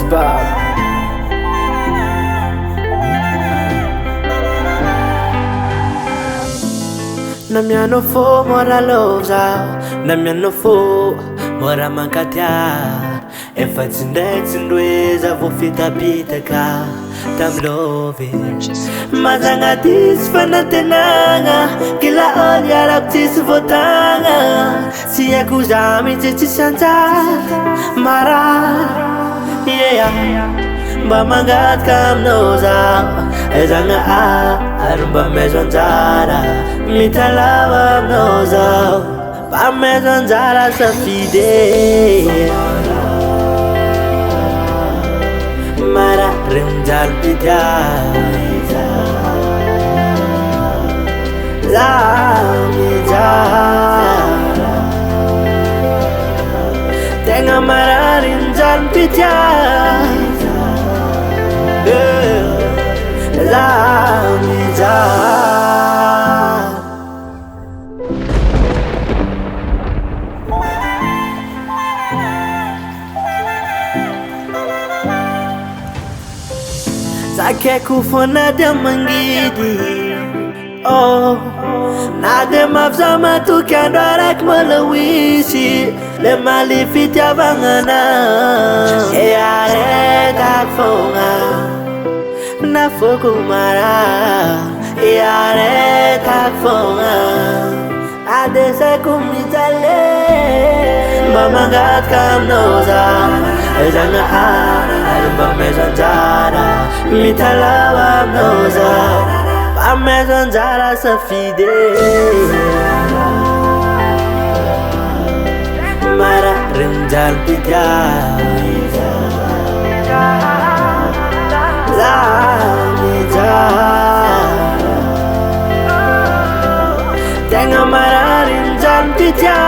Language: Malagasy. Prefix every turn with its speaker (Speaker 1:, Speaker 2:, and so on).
Speaker 1: Bob. Na miano fo mora loza, na miano fo mora mankatia. Efa tsindweza vo fitapitaka tamlove. Mazanga tis fanatenanga, kila olya raptis votanga. Si akuzami tsitsanta mara, yeah. Bamangat kam noza, ezanga arumba mezonzara, mitalawa noza, ba mezonzara safide. Mara Mijalim-pitia, la mijara, tenga mara Mijalim-pitia, la mijara. Sake kufona de mangidi, oh, na de mafzama tu kandarak malawisi, le malifitia bangana, e areta fonga, na fokumara, e areta fonga, adese kumitale, bamangat kam noza, ezanga arumba mezonzara, mitalawa noza, ba mezonzara safide. Mara Mijalim-pitia, la mijara, tenga mara Mijalim-pitia.